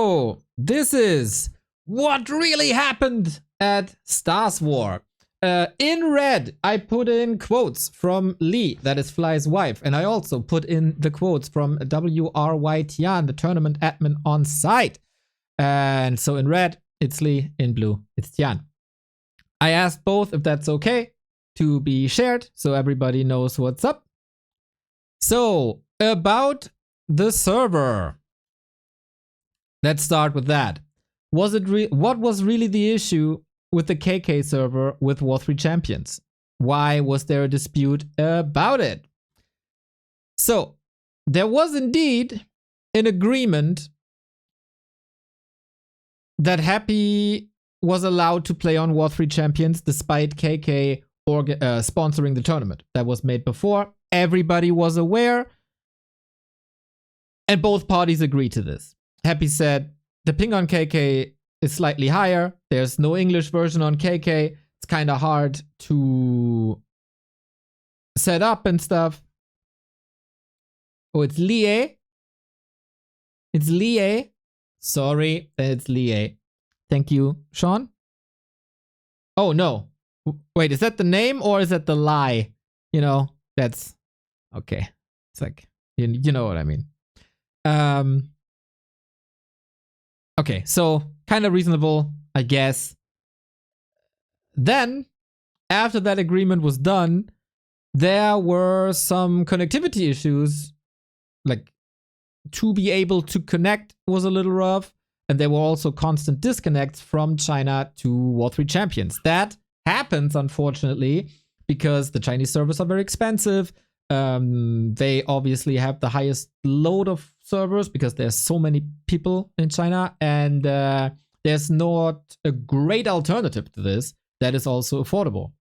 So this is what really happened at Stars War. In red, I put in quotes from Lee, that is Fly's wife, and I also put in the quotes from WRY Tian, the tournament admin on site. And so in red, it's Lee. In blue, it's Tian. I asked both if that's okay to be shared so everybody knows what's up. So, about the server. Let's start with that. What was really the issue with the KK server with War 3 Champions? Why was there a dispute about it? So, there was indeed an agreement that Happy was allowed to play on War 3 Champions despite KK sponsoring the tournament. That was made before. Everybody was aware. And both parties agreed to this. Happy said, the ping on KK is slightly higher. There's no English version on KK. It's kind of hard to set up and stuff. Oh, it's Lie. It's Lie. Sorry, it's Lie. Thank you, Sean. Oh, no. Wait, is that the name or is that the lie? You know, that's... Okay. It's like, you know what I mean. Okay, so kind of reasonable, I guess. Then, after that agreement was done, there were some connectivity issues. Like, to be able to connect was a little rough. And there were also constant disconnects from China to War 3 Champions. That happens, unfortunately, because the Chinese servers are very expensive. They obviously have the highest load of servers because there's so many people in China. And there's not a great alternative to this that is also affordable.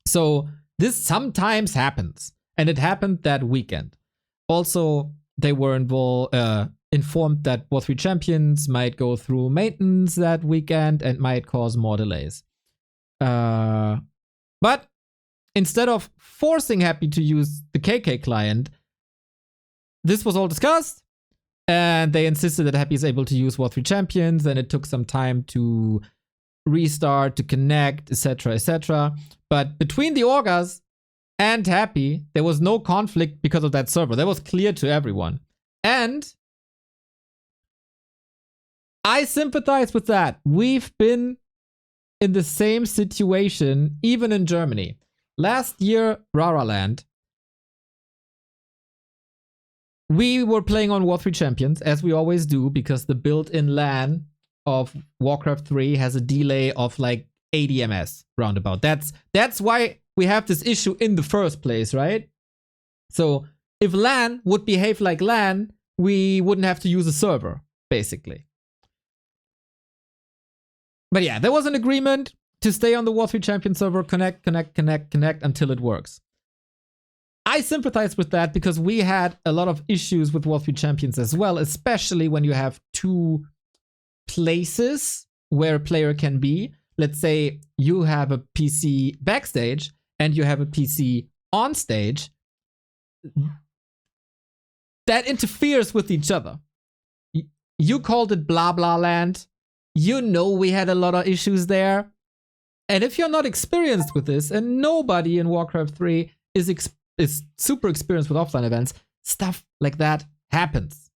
So this sometimes happens. And it happened that weekend. Also, they were informed that War 3 Champions might go through maintenance that weekend and might cause more delays. But instead of forcing Happy to use the KK client, this was all discussed, and they insisted that Happy is able to use War 3 Champions, and it took some time to restart, to connect, etc., etc. But between the Orgas and Happy, there was no conflict because of that server. That was clear to everyone. And I sympathize with that. We've been in the same situation, even in Germany. Last year, Raraland, we were playing on War 3 Champions, as we always do, because the built-in LAN of Warcraft 3 has a delay of like 80 ms roundabout. That's why we have this issue in the first place, right? So if LAN would behave like LAN, we wouldn't have to use a server, basically. But yeah, there was an agreement to stay on the War 3 Champion server, connect until it works. I sympathize with that because we had a lot of issues with War 3 Champions as well, especially when you have two places where a player can be. Let's say you have a PC backstage and you have a PC on stage. That interferes with each other. You called it blah blah land. You know we had a lot of issues there. And if you're not experienced with this, and nobody in Warcraft 3 is super experienced with offline events, stuff like that happens.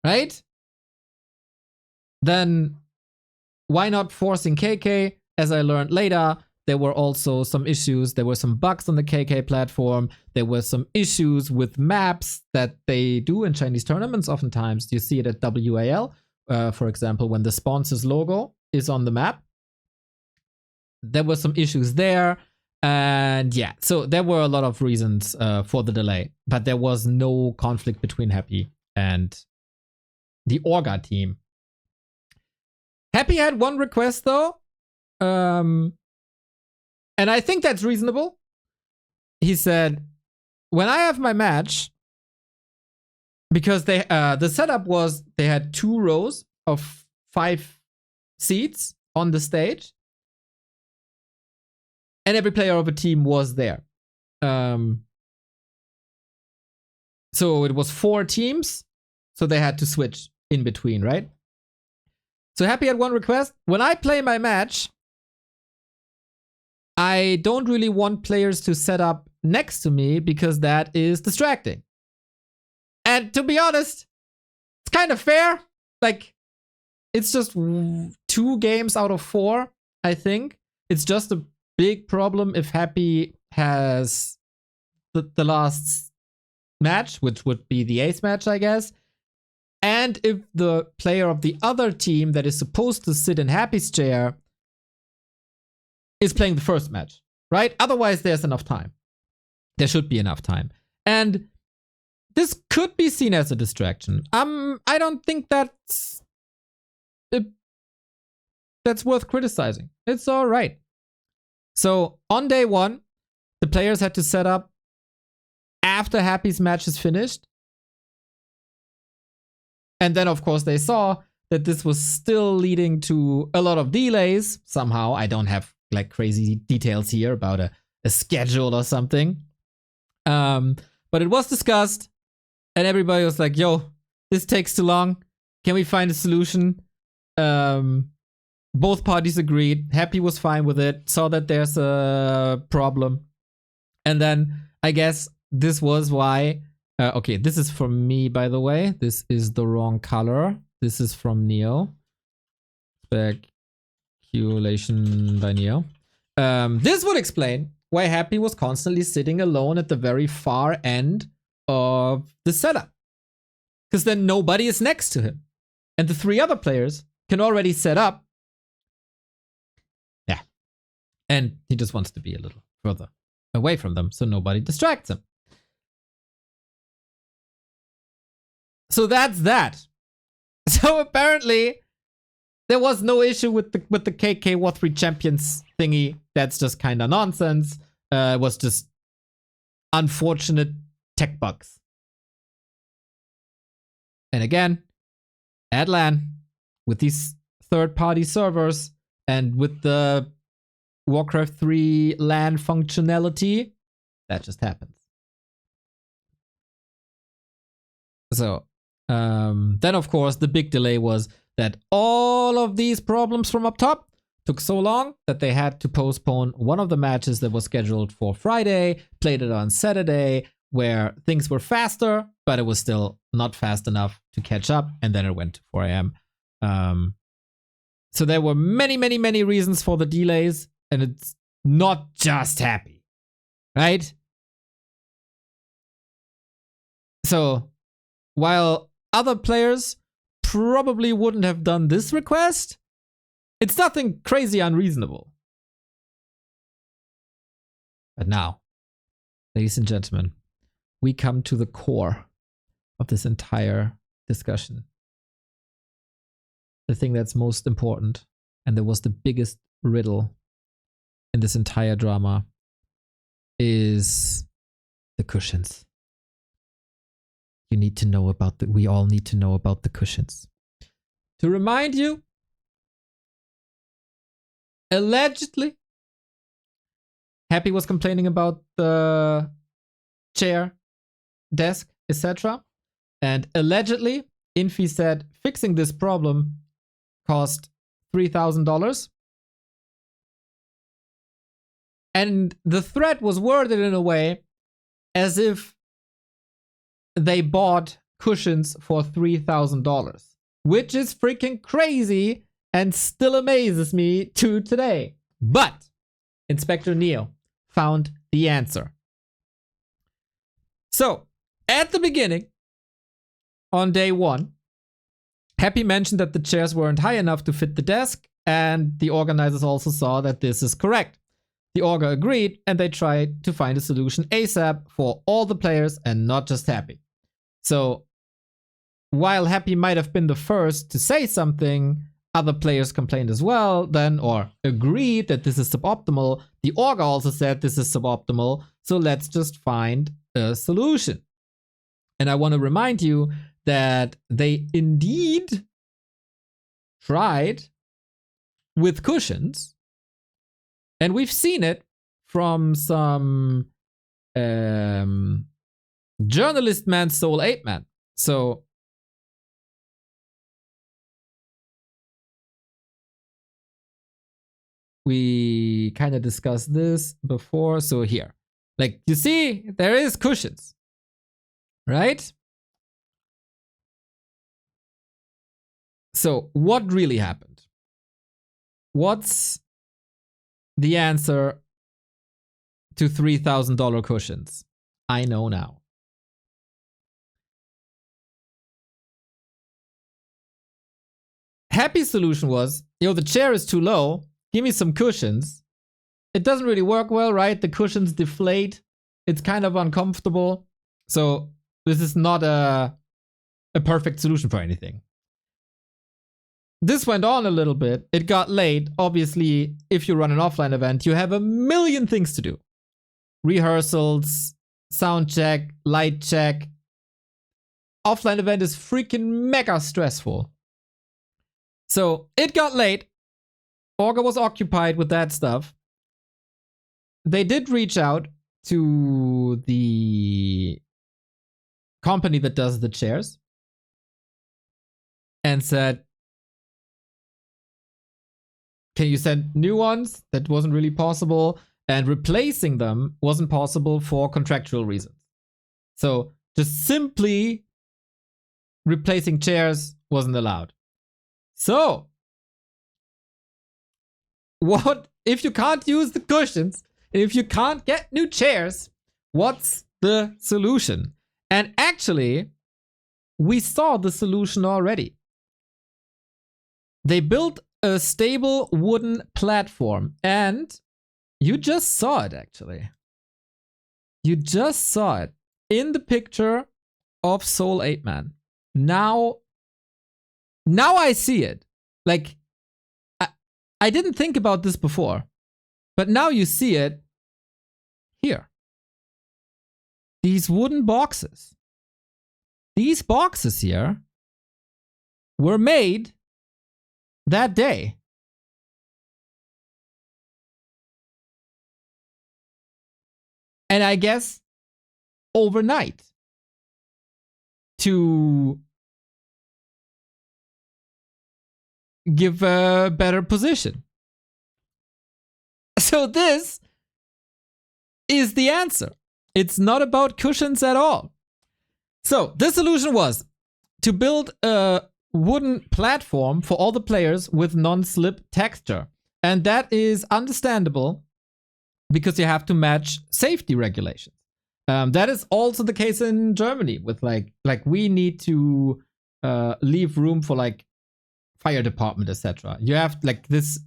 Right? Then why not forcing KK? As I learned later, there were also some issues. There were some bugs on the KK platform. There were some issues with maps that they do in Chinese tournaments. Oftentimes, you see it at WAL. For example, when the sponsors logo is on the map. There were some issues there. And yeah, so there were a lot of reasons for the delay. But there was no conflict between Happy and the Orga team. Happy had one request though. And I think that's reasonable. He said, when I have my match, because they the setup was they had 2 rows of 5 seats on the stage. And every player of a team was there. So it was 4 teams. So they had to switch in between, right? So Happy had one request. When I play my match, I don't really want players to set up next to me because that is distracting. And to be honest, it's kind of fair. Like, it's just 2 games out of 4, I think. It's just a big problem if Happy has the last match, which would be the ace match, I guess. And if the player of the other team that is supposed to sit in Happy's chair is playing the first match, right? Otherwise, there's enough time. There should be enough time. And this could be seen as a distraction. I don't think that's worth criticizing. It's all right. So on day 1, the players had to set up after Happy's match is finished. And then, of course, they saw that this was still leading to a lot of delays. Somehow, I don't have like crazy details here about a schedule or something. But it was discussed, and everybody was like, yo, this takes too long. Can we find a solution? Both parties agreed. Happy was fine with it, saw that there's a problem. And then I guess this was why. Okay, this is from me, by the way. This is the wrong color. This is from Neo. Speculation by Neo. This would explain why Happy was constantly sitting alone at the very far end of the setup. Because then nobody is next to him. And the 3 other players can already set up. Yeah. And he just wants to be a little further away from them so nobody distracts him. So that's that. So apparently, there was no issue with the KK War 3 Champions thingy. That's just kind of nonsense. It was just unfortunate tech bugs. And again, at LAN, with these third-party servers and with the Warcraft 3 LAN functionality, that just happens. So, then of course, the big delay was that all of these problems from up top took so long that they had to postpone one of the matches that was scheduled for Friday, played it on Saturday, where things were faster, but it was still not fast enough to catch up, and then it went to 4 a.m. So there were many, many, many reasons for the delays, and it's not just Happy, right? So while other players probably wouldn't have done this request, it's nothing crazy unreasonable. But now, ladies and gentlemen, we come to the core of this entire discussion. The thing that's most important, and that was the biggest riddle in this entire drama, is the cushions. You need to know about we all need to know about the cushions. To remind you, allegedly, Happy was complaining about the chair, desk, etc. And allegedly, Infi said fixing this problem cost $3,000. And the threat was worded in a way as if they bought cushions for $3,000, which is freaking crazy and still amazes me to today. But Inspector Neo found the answer. So, at the beginning, on day 1, Happy mentioned that the chairs weren't high enough to fit the desk, and the organizers also saw that this is correct. The orga agreed, and they tried to find a solution ASAP for all the players and not just Happy. So, while Happy might have been the first to say something, other players complained as well then, or agreed that this is suboptimal. The orga also said this is suboptimal, so let's just find a solution. And I want to remind you that they indeed tried with cushions, and we've seen it from some journalist man, Soul 8 man. So we kind of discussed this before. So here, like you see, there is cushions, right? So what really happened? What's the answer to $3,000 cushions? I know now. Happy solution was, the chair is too low. Give me some cushions. It doesn't really work well, right? The cushions deflate. It's kind of uncomfortable. So this is not a perfect solution for anything. This went on a little bit. It got late. Obviously, if you run an offline event, you have a million things to do. Rehearsals, sound check, light check. Offline event is freaking mega stressful. So it got late. Orga was occupied with that stuff. They did reach out to the company that does the chairs and said, can you send new ones? That wasn't really possible. And replacing them wasn't possible for contractual reasons. So just simply replacing chairs wasn't allowed. So what if you can't use the cushions? If you can't get new chairs, what's the solution? And actually, we saw the solution already. They built a stable wooden platform, and you just saw it actually. You just saw it in the picture of Soul 8 Man. Now I see it. Like, I didn't think about this before, but now you see it here. These wooden boxes. These boxes here were made that day. And I guess overnight to give a better position. So this is the answer. It's not about cushions at all. So the solution was to build a wooden platform for all the players with non-slip texture. And that is understandable because you have to match safety regulations. That is also the case in Germany with like we need to leave room for like fire department, etc. You have like this.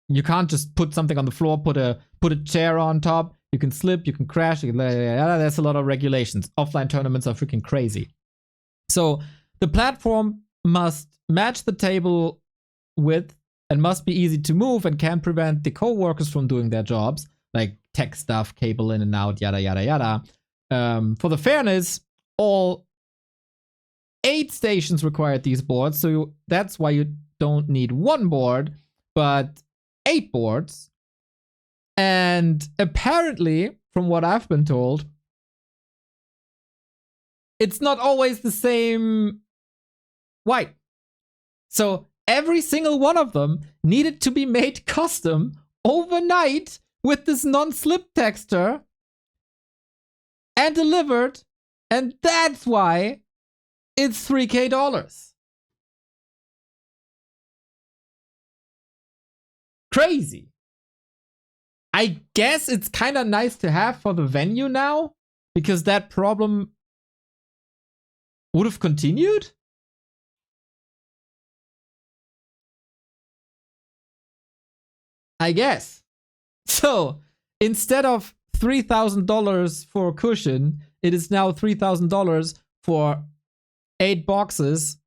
You can't just put something on the floor, put a chair on top. You can slip, you can crash. There's a lot of regulations. Offline tournaments are freaking crazy. So the platform must match the table width and must be easy to move and can prevent the co-workers from doing their jobs, like tech stuff, cable in and out, yada, yada, yada. For the fairness, all 8 stations required these boards, so that's why you don't need 1 board, but 8 boards. And apparently, from what I've been told, it's not always the same white. So every single one of them needed to be made custom overnight with this non-slip texture and delivered. And that's why it's $3,000. Crazy. I guess it's kind of nice to have for the venue now, because that problem would have continued. I guess. So instead of $3,000 for a cushion, it is now $3,000 for 8 boxes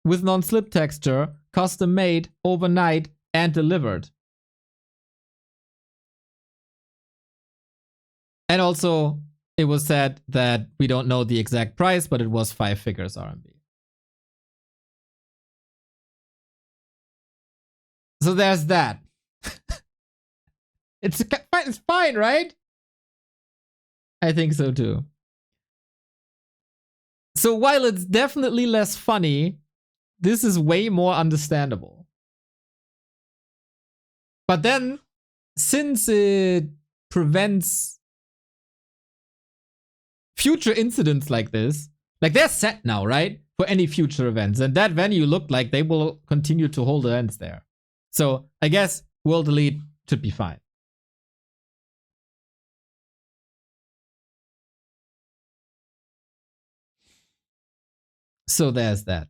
with non-slip texture, custom made overnight and delivered. And also, it was said that we don't know the exact price, but it was 5 figures RMB. So there's that. It's fine, right? I think so too. So while it's definitely less funny, this is way more understandable. But then since it prevents future incidents like this, like they're set now, right? For any future events. And that venue looked like they will continue to hold events there. So I guess World Elite should be fine. So there's that.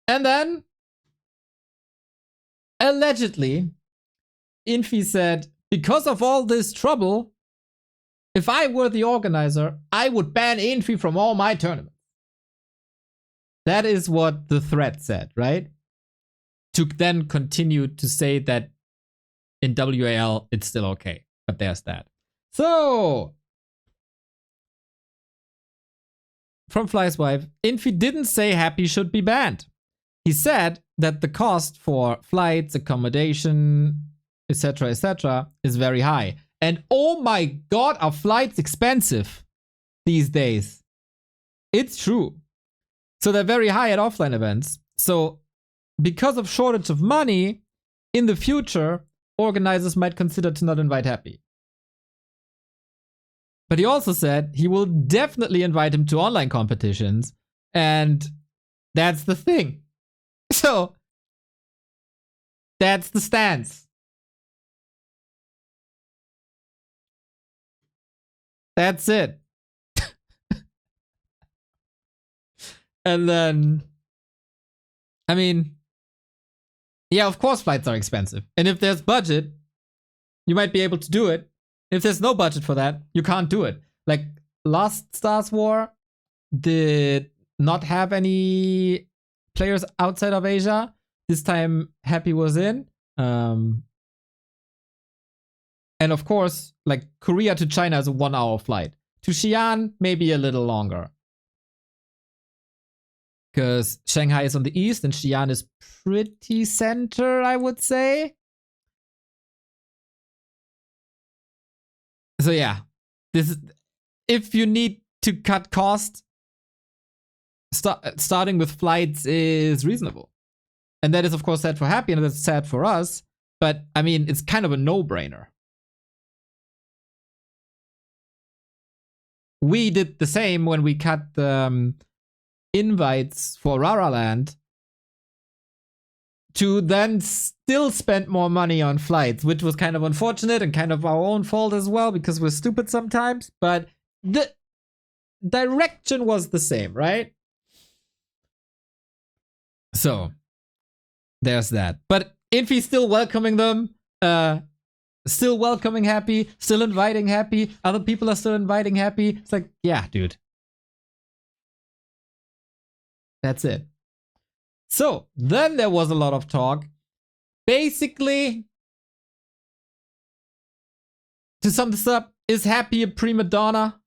And then, allegedly, Infi said, because of all this trouble, if I were the organizer, I would ban Infi from all my tournaments. That is what the thread said, right? To then continue to say that in WAL it's still okay. But there's that. So, from Fly's wife, Infi didn't say Happy should be banned. He said that the cost for flights, accommodation, etc., is very high. And oh my god, are flights expensive these days? It's true. So they're very high at offline events. So because of shortage of money, in the future, organizers might consider to not invite Happy. But he also said he will definitely invite him to online competitions. And that's the thing. So that's the stance. That's it. And then, I mean, yeah, of course flights are expensive. And if there's budget, you might be able to do it. If there's no budget for that, you can't do it. Like, last Stars War did not have any players outside of Asia. This time, Happy was in. And of course, like, Korea to China is a 1 hour flight. To Xi'an, maybe a little longer. Because Shanghai is on the east and Xi'an is pretty center, I would say. So yeah, this is, if you need to cut cost, starting with flights is reasonable. And that is, of course, sad for Happy and that's sad for us. But I mean, it's kind of a no-brainer. We did the same when we cut invites for Rara Land to then still spend more money on flights, which was kind of unfortunate and kind of our own fault as well because we're stupid sometimes. But the direction was the same, right? So there's that. But Infi still welcoming them, still welcoming Happy, still inviting Happy. Other people are still inviting Happy. It's like, yeah, dude. That's it. So, then there was a lot of talk. Basically, to sum this up, is Happy a prima donna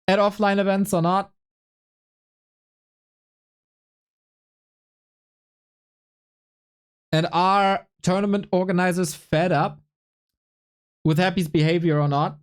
at offline events or not? And are tournament organizers fed up with Happy's behavior or not?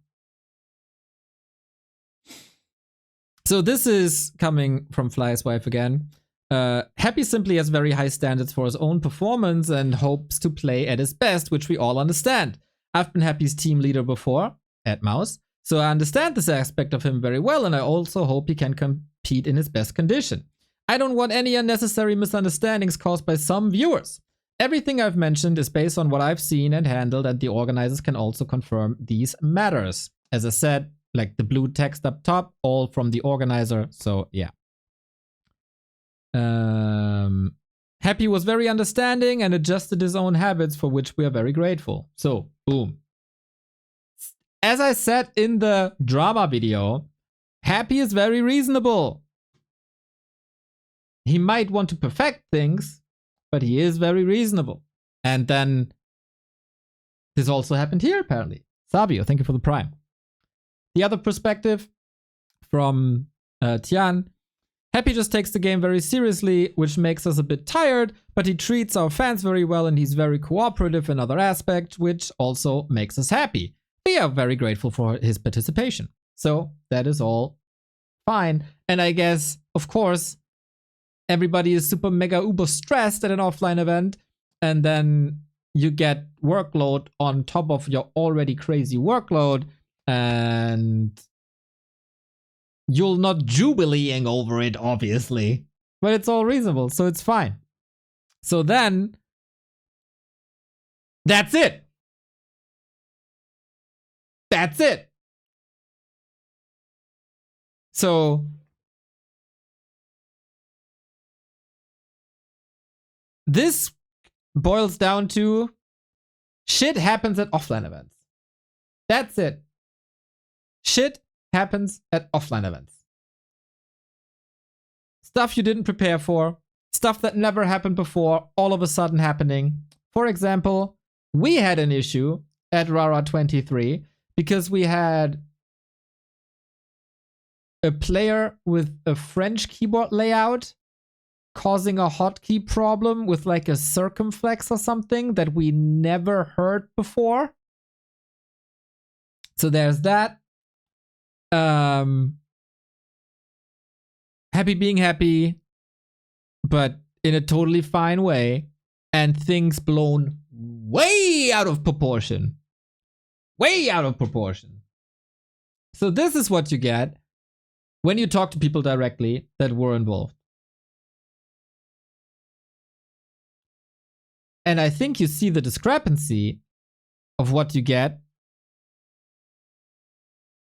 So this is coming from Fly's wife again. Happy simply has very high standards for his own performance and hopes to play at his best, which we all understand. I've been Happy's team leader before, at Mouse, so I understand this aspect of him very well, and I also hope he can compete in his best condition. I don't want any unnecessary misunderstandings caused by some viewers. Everything I've mentioned is based on what I've seen and handled, and the organizers can also confirm these matters. As I said, like the blue text up top, all from the organizer, so yeah. Happy was very understanding and adjusted his own habits, for which we are very grateful. So, boom. As I said in the drama video, Happy is very reasonable. He might want to perfect things, but he is very reasonable. And then this also happened here, apparently. Sabio, thank you for the prime. The other perspective from Tian. Happy just takes the game very seriously, which makes us a bit tired, but he treats our fans very well and he's very cooperative in other aspects, which also makes us happy. We are very grateful for his participation. So that is all fine. And I guess, of course, everybody is super mega uber stressed at an offline event, and then you get workload on top of your already crazy workload, and you'll not jubileeing over it, obviously. But it's all reasonable, so it's fine. So then, that's it. That's it. So this boils down to shit happens at offline events. That's it. Shit happens at offline events. Stuff you didn't prepare for, stuff that never happened before, all of a sudden happening. For example, we had an issue at Rara 23 because we had a player with a French keyboard layout causing a hotkey problem with like a circumflex or something that we never heard before. So there's that. Happy being happy, but in a totally fine way, and things blown way out of proportion. Way out of proportion. So this is what you get when you talk to people directly that were involved. And I think you see the discrepancy of what you get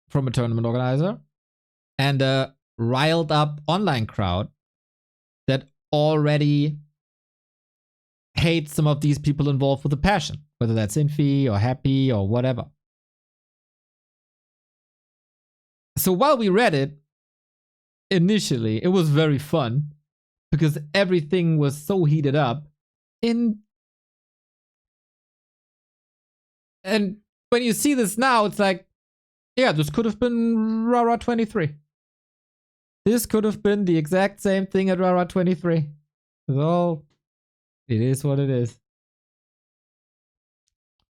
from a tournament organizer and a riled up online crowd that already hates some of these people involved with a passion, whether that's Infi or Happy or whatever. So while we read it, initially, it was very fun because everything was so heated up. And when you see this now, it's like, yeah, this could have been Rara 23. This could have been the exact same thing at Rara 23. So, it is what it is.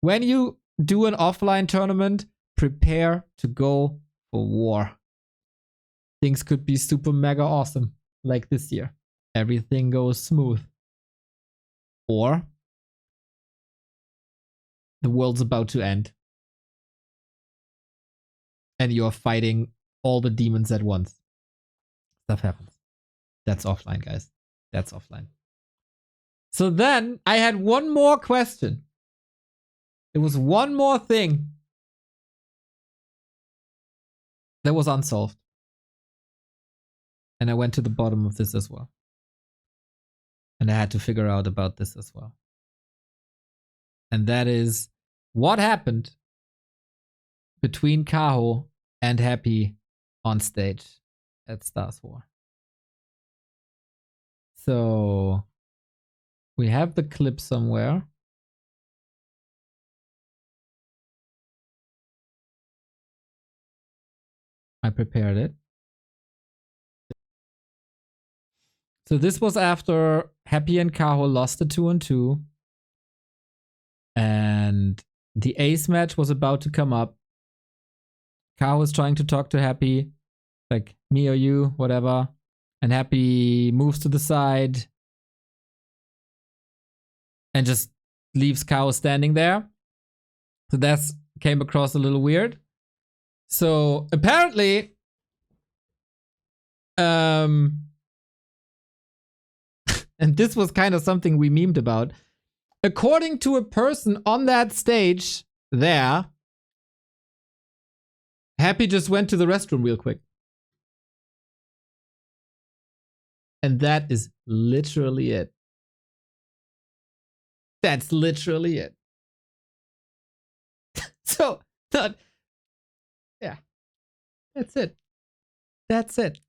When you do an offline tournament, prepare to go for war. Things could be super mega awesome, like this year. Everything goes smooth. Or the world's about to end. And you're fighting all the demons at once. Stuff happens. That's offline, guys. That's offline. So then I had one more question. There was one more thing that was unsolved. And I went to the bottom of this as well. And I had to figure out about this as well. And that is what happened between Kaho and Happy on stage at Stars War. So we have the clip somewhere. I prepared it. So this was after Happy and Kaho lost the 2-on-2. And the ace match was about to come up. Kaho was trying to talk to Happy, like me or you, whatever. And Happy moves to the side and just leaves Kaho standing there. So that came across a little weird. So apparently, and this was kind of something we memed about. According to a person on that stage there, Happy just went to the restroom real quick. And that is literally it. That's literally it. So, yeah. That's it. That's it.